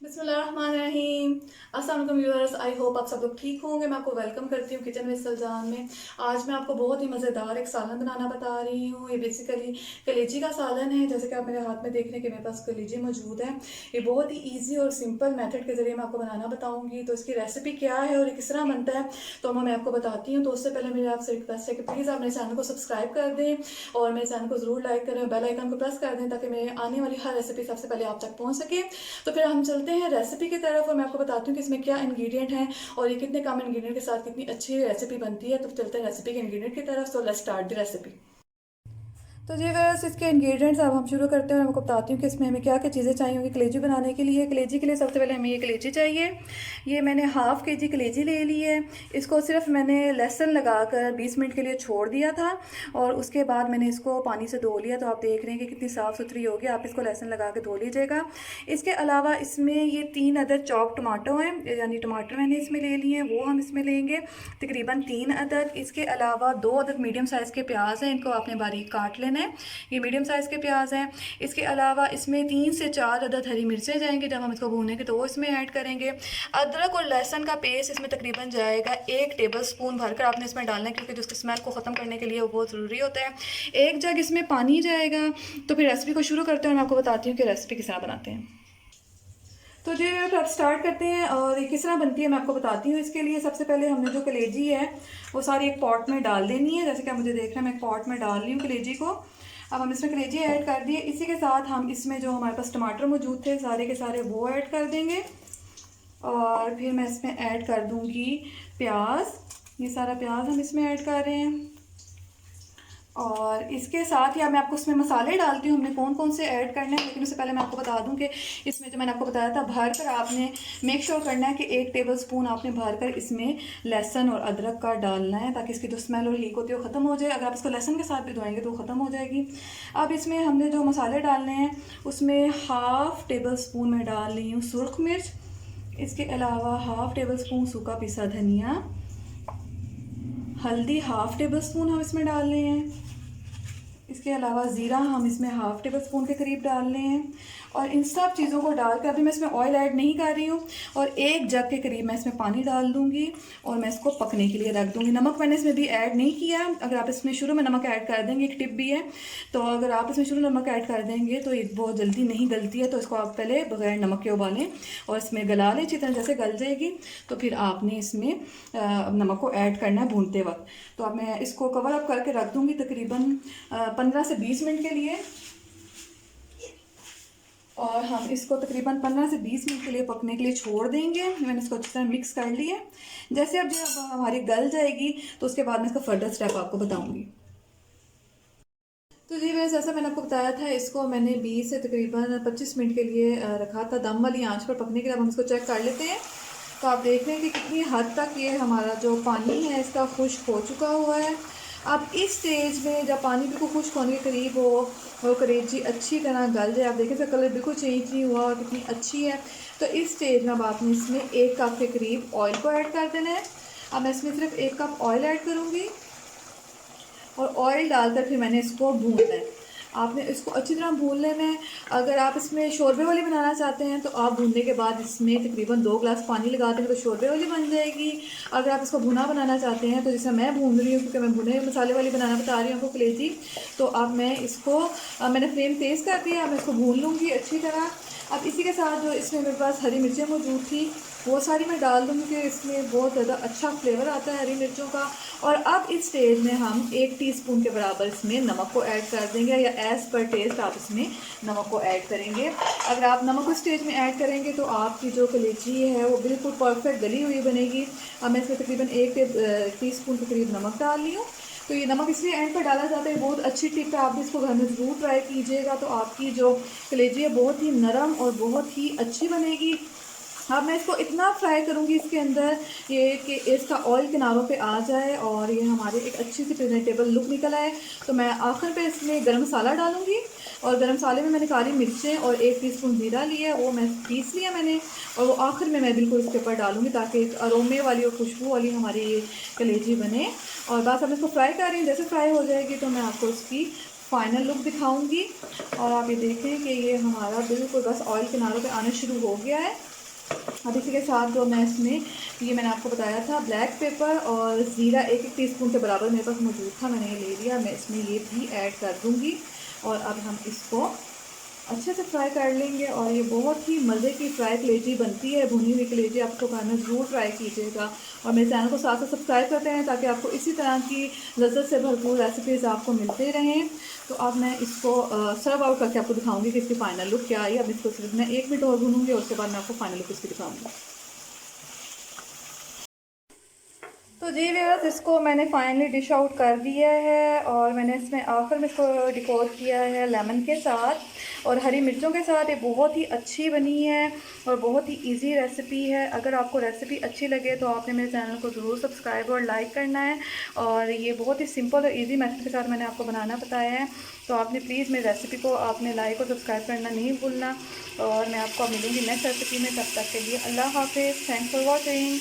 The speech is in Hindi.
बिस्मिल्लाहिर्रहमानिर्रहीम। अस्सलाम वालेकुम व्यूअर्स, आई होप आप सब लोग ठीक होंगे। मैं आपको वेलकम करती हूँ किचन विद सुल्तान में। आज मैं आपको बहुत ही मज़ेदार एक सालन बनाना बता रही हूँ। ये बेसिकली कलेजी का सालन है। जैसे कि आप मेरे हाथ में देख रहे हैं कि मेरे पास कलेजी मौजूद है। ये बहुत ही ईजी और सिंपल मेथड के ज़रिए मैं आपको बनाना बताऊँगी। तो इसकी रेसिपी क्या है और ये किस तरह बनता है तो मैं आपको बताती हूँ। तो उससे पहले मेरी आपसे रिक्वेस्ट है कि प्लीज़ आप मेरे चैनल को सब्सक्राइब कर दें और मेरे चैनल को ज़रूर लाइक करें और बेल आइकन को प्रेस कर दें ताकि मेरे आने वाली हर रेसिपी सबसे पहले आप तक पहुँच सके। तो फिर हम चलते हैं रेसिपी की तरफ और मैं आपको बताती हूँ कि इसमें क्या इंग्रेडिएंट हैं और ये कितने कम इंग्रेडिएंट के साथ कितनी अच्छी रेसिपी बनती है। तो चलते हैं रेसिपी के इंग्रेडिएंट की तरफ। So let's start the recipe. तो जी वैसे इसके इंग्रेडिएंट्स अब हम शुरू करते हैं। मैं आपको बताती हूँ कि इसमें हमें क्या क्या चीज़ें चाहिए होंगी कलेजी बनाने के लिए। कलेजी के लिए सबसे पहले हमें ये कलेजी चाहिए। ये मैंने हाफ़ के जी कलेजी ले ली है। इसको सिर्फ मैंने लहसुन लगाकर 20 मिनट के लिए छोड़ दिया था और उसके बाद मैंने इसको पानी से धो लिया। तो आप देख रहे हैं कि कितनी साफ़ सुथरी होगी। आप इसको लहसुन लगा के धो लीजिएगा। इसके अलावा इसमें ये 3 अदद चॉप टमाटो हैं, यानी टमाटर मैंने इसमें ले लिए हैं, वो हम इसमें लेंगे तकरीबन 3 अदद। इसके अलावा 2 अदद मीडियम साइज़ के प्याज हैं, इनको आपने बारीक काट लेना है। ये मीडियम साइज़ के प्याज हैं। इसके अलावा इसमें 3 से 4 अदद हरी मिर्चें जाएंगी। जब हम इसको भूनेंगे तो वो इसमें ऐड करेंगे। अदरक और लहसुन का पेस्ट इसमें तकरीबन जाएगा 1 टेबल स्पून भरकर आपने इसमें डालना है, क्योंकि जो उसकी स्मेल को ख़त्म करने के लिए वो बहुत ज़रूरी होता है। 1 जग इसमें पानी जाएगा। तो फिर रेसिपी को शुरू करते हैं और मैं आपको बताती हूँ कि रेसिपी किस तरह बनाते हैं। तो जी फिर अब स्टार्ट करते हैं और ये किस तरह बनती है मैं आपको बताती हूँ। इसके लिए सबसे पहले हमने जो कलेजी है वो सारी एक पॉट में डाल देनी है। जैसे कि आप मुझे देख रहे हैं मैं एक पॉट में डाल रही हूँ कलेजी को। अब हम इसमें कलेजी ऐड कर दिए। इसी के साथ हम इसमें जो हमारे पास टमाटर मौजूद थे सारे के सारे वो ऐड कर देंगे और फिर मैं इसमें ऐड कर दूँगी प्याज। ये सारा प्याज हम इसमें ऐड कर रहे हैं और इसके साथ ही अब मैं आपको इसमें मसाले डालती हूँ हमने कौन कौन से ऐड करने हैं। लेकिन उससे पहले मैं आपको बता दूँ कि इसमें जो मैंने आपको बताया था भर कर आपने मेक श्योर करना है कि 1 टेबल स्पून आपने भर कर इसमें लहसुन और अदरक का डालना है, ताकि इसकी जो स्मेल और हीक होती है वो ख़त्म हो जाए। अगर आप इसको लहसुन के साथ भी धोएंगे तो वो ख़त्म हो जाएगी। अब इसमें हमने जो मसाले डालने हैं उसमें हाफ़ टेबल स्पून मैं डाल रही हूँ सुरख मिर्च। इसके अलावा हाफ़ टेबल स्पून सूखा पिसा धनिया, हल्दी हाफ़ टेबल स्पून हम इसमें डाल रहे हैं। इसके अलावा ज़ीरा हम इसमें हाफ़ टेबल स्पून के करीब डाल रहे हैं और इन सब चीज़ों को डालकर अभी मैं इसमें ऑयल ऐड नहीं कर रही हूँ और 1 जग के करीब मैं इसमें पानी डाल दूँगी और मैं इसको पकने के लिए रख दूँगी। नमक मैंने इसमें भी ऐड नहीं किया। अगर आप इसमें शुरू में नमक ऐड कर देंगे, एक टिप भी है, तो अगर आप इसमें शुरू में नमक ऐड कर देंगे तो ये बहुत जल्दी नहीं गलती है। तो इसको आप पहले बगैर नमक के उबालें और इसमें गला लें अच्छी तरह, जैसे गल जाएगी तो फिर आपने इसमें नमक को ऐड करना है भूनते वक्त। तो अब मैं इसको कवर अप करके रख दूँगी तकरीबन 15 से 20 मिनट के लिए और हम इसको तकरीबन 15 से 20 मिनट के लिए पकने के लिए छोड़ देंगे। मैंने इसको अच्छी तरह मिक्स कर लिया है। जैसे अब जब हमारी गल जाएगी तो उसके बाद मैं इसका फर्दर स्टेप आपको बताऊंगी। तो जी वैसे जैसा मैंने आपको बताया था इसको मैंने 20 से तकरीबन 25 मिनट के लिए रखा था दम वाली आंच पर पकने के लिए। अब हम इसको चेक कर लेते हैं। तो आप देख रहे हैं कि कितनी हद तक ये हमारा जो पानी है इसका खुश्क हो चुका हुआ है। अब इस स्टेज में जब पानी बिल्कुल खुश्क होने के करीब हो, वो कलेजी अच्छी तरह गल जाए। आप देखें इसका कलर बिल्कुल चेंज नहीं हुआ और कितनी अच्छी है। तो इस स्टेज में अब आपने इसमें 1 कप के करीब ऑयल को ऐड कर देना है। अब मैं इसमें सिर्फ 1 कप ऑयल ऐड करूँगी और ऑयल डालकर फिर मैंने इसको भूनना है। आपने इसको अच्छी तरह भून लेना है। अगर आप इसमें शोरबे वाली बनाना चाहते हैं तो आप भूनने के बाद इसमें तकरीबन 2 गिलास पानी लगा देंगे तो शोरबे वाली बन जाएगी। अगर आप इसको भुना बनाना चाहते हैं तो जैसे मैं भून रही हूँ, क्योंकि मैं भुने मसाले वाली बनाना बता रही हूँ आपको कलेजी, तो अब मैं इसको मैंने फ्लेम तेज़ कर दिया। अब मैं इसको भून लूँगी अच्छी तरह। अब इसी के साथ जो इसमें मेरे पास हरी मिर्चें मौजूद थी वो सारी मैं डाल दूँगी कि इसमें बहुत ज़्यादा अच्छा फ्लेवर आता है हरी मिर्चों का। और अब इस स्टेज में हम 1 टीस्पून के बराबर इसमें नमक को ऐड कर देंगे, या एज़ पर टेस्ट आप इसमें नमक को ऐड करेंगे। अगर आप नमक को स्टेज में ऐड करेंगे तो आपकी जो कलेजी है वो बिल्कुल परफेक्ट गली हुई बनेगी। अब मैं इसमें तकरीबन 1 टीस्पून के करीब नमक डाल रही हूँ। तो ये नमक इसलिए एंड पर डाला जाता है, बहुत अच्छी टिप है, आप भी इसको घर में ज़रूर ट्राई कीजिएगा। तो आपकी जो कलेजी है बहुत ही नरम और बहुत ही अच्छी बनेगी। अब मैं इसको इतना फ्राई करूँगी इसके अंदर ये कि इसका ऑयल किनारों पे आ जाए और ये हमारे एक अच्छी सी प्रेजेंटेबल लुक निकल आए। तो मैं आखिर पे इसमें गरम मसाला डालूँगी और गरम मसाले में मैंने काली मिर्चें और 1 टीस्पून ज़ीरा लिया, वो मैं पीस लिया मैंने, और वो आखिर में मैं बिल्कुल इसके ऊपर डालूँगी ताकि एक अरोमे वाली और खुशबू वाली हमारी ये कलेजी बने। और बस अब इसको फ्राई कर रही हूँ। जैसे फ्राई हो जाएगी तो मैं आपको इसकी फाइनल लुक दिखाऊंगी। और आप ये देखें कि ये हमारा बिल्कुल बस ऑयल किनारों पे आना शुरू हो गया है। अब इसी के साथ जो मैं इसमें, ये मैंने आपको बताया था, ब्लैक पेपर और ज़ीरा 1-1 टीस्पून के बराबर मेरे पास मौजूद था, मैंने ये ले लिया। मैं इसमें ये भी ऐड कर दूँगी और अब हम इसको अच्छे से फ्राई कर लेंगे। और ये बहुत ही मज़े की फ्राई कलेजी बनती है, भुनी हुई कलेजी। आपको घर में ज़रूर ट्राई कीजिएगा और मेरे चैनल को साथ साथ सब्सक्राइब करते हैं ताकि आपको इसी तरह की लज्जत से भरपूर रेसिपीज़ आपको मिलते रहें। तो अब मैं इसको सर्व आउट करके आपको दिखाऊंगी कि इसकी फ़ाइनल लुक क्या आई। अब इसको सिर्फ मैं 1 मिनट और भूनूंगी और उसके बाद मैं आपको फ़ाइनल लुक इसकी दिखाऊंगी। तो जी व्यूअर्स, इसको मैंने फाइनली डिश आउट कर दिया है और मैंने इसमें आखिर में इसको डिकोर किया है लेमन के साथ और हरी मिर्चों के साथ। ये बहुत ही अच्छी बनी है और बहुत ही इजी रेसिपी है। अगर आपको रेसिपी अच्छी लगे तो आपने मेरे चैनल को ज़रूर सब्सक्राइब और लाइक करना है। और ये बहुत ही सिंपल और इजी मेथड के साथ मैंने आपको बनाना बताया है, तो आपने प्लीज़ मेरी रेसिपी को आपने लाइक और सब्सक्राइब करना नहीं भूलना। और मैं आपको मिलूँगी नेक्स्ट रेसिपी में, तब तक के लिए अल्लाह हाफिज़। Thanks for watching.